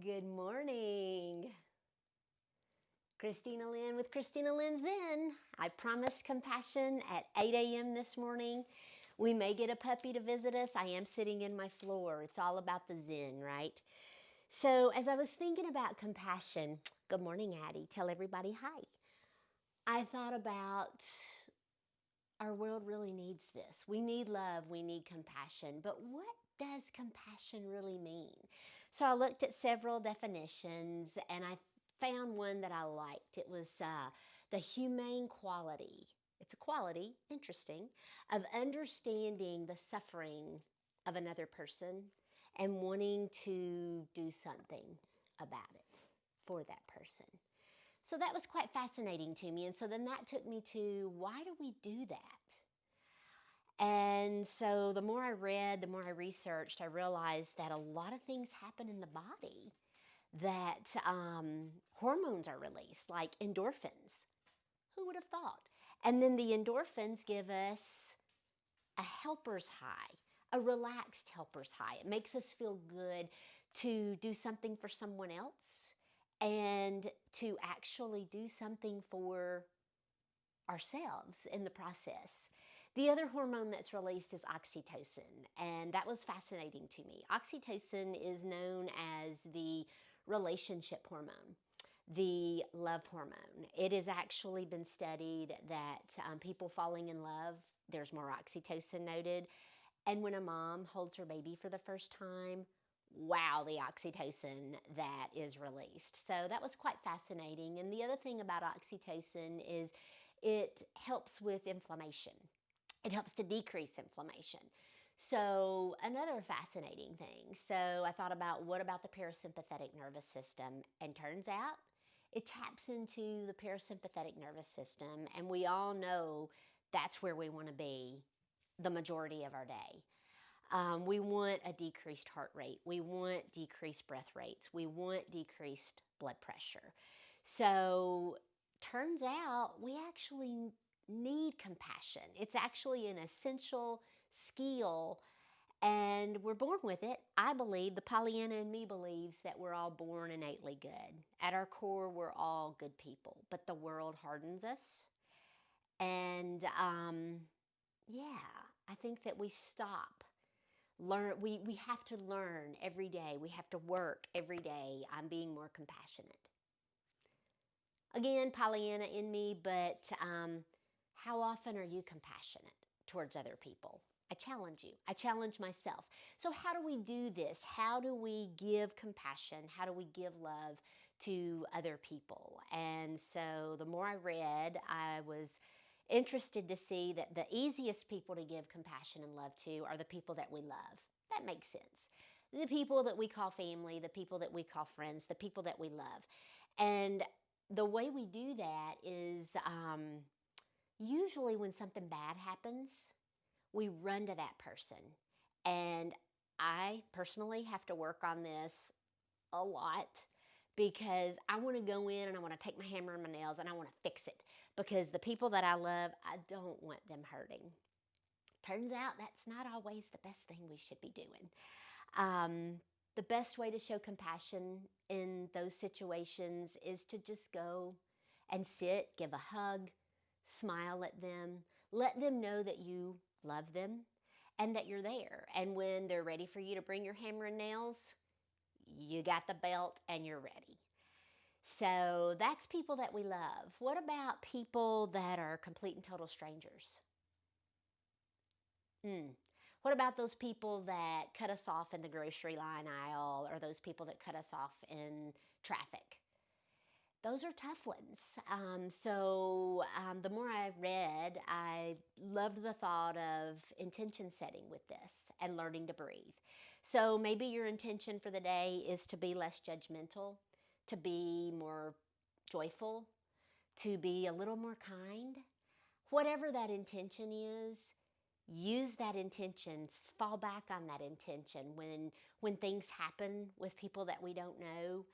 Good morning. Cristina Lynn with Cristina Lynn Zen. I promised compassion at 8 a.m. this morning. We may get a puppy to visit us. I am sitting in my floor. It's all about the Zen, right? So, as I was thinking about compassion, good morning, Addie. Tell everybody hi. I thought about our world really needs this. We need love, we need compassion. But what does compassion really mean? So I looked at several definitions and I found one that I liked. It was the humane quality. It's a quality, interesting, of understanding the suffering of another person and wanting to do something about it for that person. So that was quite fascinating to me. And so then that took me to, why do we do that? And so the more I read, the more I researched, I realized that a lot of things happen in the body, that hormones are released, like endorphins. Who would have thought? And then the endorphins give us a helper's high, a relaxed helper's high. It makes us feel good to do something for someone else and to actually do something for ourselves in the process. The other hormone that's released is oxytocin, and that was fascinating to me. Oxytocin is known as the relationship hormone, the love hormone. It has actually been studied that people falling in love, there's more oxytocin noted. And when a mom holds her baby for the first time, wow, the oxytocin that is released. So that was quite fascinating. And the other thing about oxytocin is it helps with inflammation. It helps to decrease inflammation. So another fascinating thing. So I thought about, what about the parasympathetic nervous system? And turns out it taps into the parasympathetic nervous system, and we all know that's where we want to be the majority of our day. We want a decreased heart rate. We want decreased breath rates. We want decreased blood pressure. So turns out we actually need compassion. It's actually an essential skill, and we're born with it. I believe, the Pollyanna in me believes, that we're all born innately good. At our core, we're all good people, but the world hardens us. And yeah, I think that we stop. We have to learn every day. We have to work every day on being more compassionate. Again, Pollyanna in me, but how often are you compassionate towards other people? I challenge you. I challenge myself. So how do we do this? How do we give compassion? How do we give love to other people? And so the more I read, I was interested to see that the easiest people to give compassion and love to are the people that we love. That makes sense. The people that we call family, the people that we call friends, the people that we love. And the way we do that is usually when something bad happens, we run to that person. And I personally have to work on this a lot, because I want to go in and I want to take my hammer and my nails and I want to fix it, because the people that I love, I don't want them hurting. Turns out that's not always the best thing we should be doing. The best way to show compassion in those situations is to just go and sit, give a hug, smile at them, let them know that you love them and that you're there. And when they're ready for you to bring your hammer and nails, you got the belt and you're ready. So that's people that we love. What about people that are complete and total strangers? What about those people that cut us off in the grocery line aisle, or those people that cut us off in traffic? Those are tough ones. The more I read, I loved the thought of intention setting with this and learning to breathe. So maybe your intention for the day is to be less judgmental, to be more joyful, to be a little more kind. Whatever that intention is, use that intention, fall back on that intention when things happen with people that we don't know,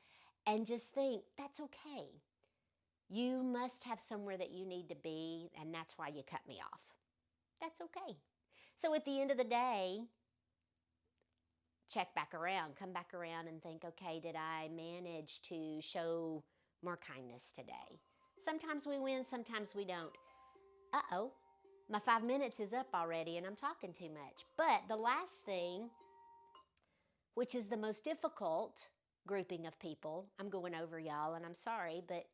and just think, that's okay. You must have somewhere that you need to be, and that's why you cut me off. That's okay. So at the end of the day, check back around, come back around and think, okay, did I manage to show more kindness today? Sometimes we win, sometimes we don't. Uh-oh, my 5 minutes is up already and I'm talking too much. But the last thing, which is the most difficult grouping of people, I'm going over y'all and I'm sorry, but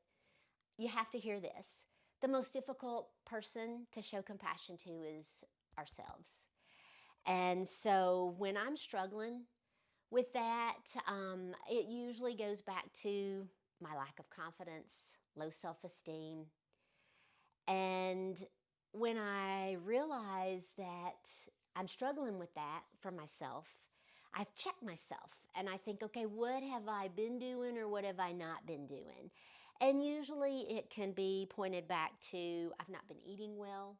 you have to hear this. The most difficult person to show compassion to is ourselves. And so when I'm struggling with that, it usually goes back to my lack of confidence, low self-esteem. And when I realize that I'm struggling with that for myself, I check myself and I think, okay, what have I been doing or what have I not been doing? And usually it can be pointed back to I've not been eating well.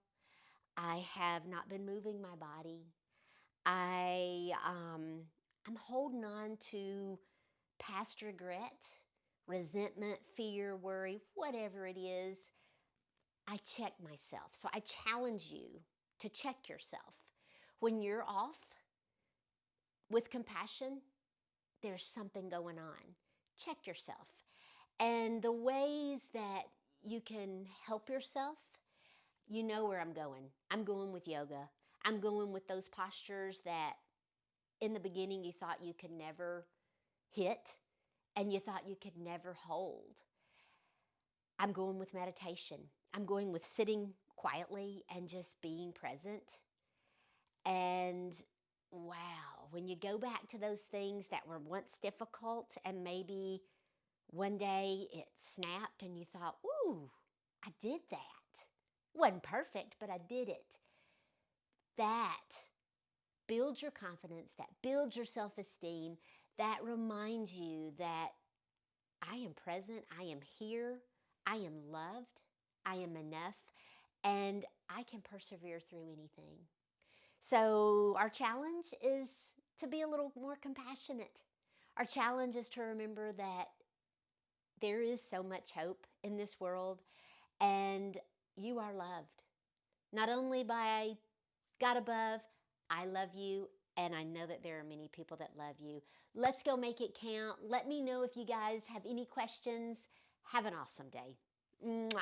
I have not been moving my body. I'm holding on to past regret, resentment, fear, worry, whatever it is. I check myself. So I challenge you to check yourself. When you're off with compassion, there's something going on. Check yourself. And the ways that you can help yourself, you know where I'm going. I'm going with yoga. I'm going with those postures that in the beginning you thought you could never hit and you thought you could never hold. I'm going with meditation. I'm going with sitting quietly and just being present. And wow, when you go back to those things that were once difficult and maybe one day it snapped and you thought, ooh, I did that. Wasn't perfect, but I did it. That builds your confidence, that builds your self-esteem, that reminds you that I am present, I am here, I am loved, I am enough, and I can persevere through anything. So our challenge is to be a little more compassionate. Our challenge is to remember that there is so much hope in this world and you are loved. Not only by God above, I love you, and I know that there are many people that love you. Let's go make it count. Let me know if you guys have any questions. Have an awesome day. Mwah.